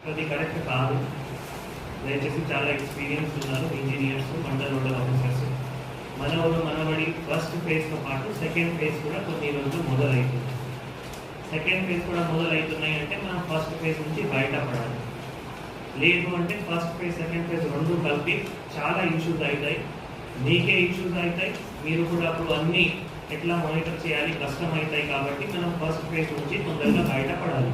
అది కరెక్ట్ కాదు. దయచేసి చాలా ఎక్స్పీరియన్స్ ఉన్నారు ఇంజనీర్స్, మండల్ నోడల్ ఆఫీసర్స్. మనబడి ఫస్ట్ ఫేజ్తో పాటు సెకండ్ ఫేజ్ కూడా కొన్ని రోజులు మొదలవుతుంది. సెకండ్ ఫేజ్ కూడా మొదలవుతున్నాయి అంటే మనం ఫస్ట్ ఫేజ్ నుంచి బయటపడాలి. లేదు అంటే ఫస్ట్ ఫేజ్ సెకండ్ ఫేజ్ రెండు కలిపి చాలా ఇష్యూస్ అవుతాయి, మీకే ఇష్యూస్ అవుతాయి. మీరు కూడా అప్పుడు అన్నీ ఎట్లా మానిటర్ చేయాలి కష్టమవుతాయి. కాబట్టి మనం ఫస్ట్ ఫేజ్ నుంచి తొందరగా బయటపడాలి.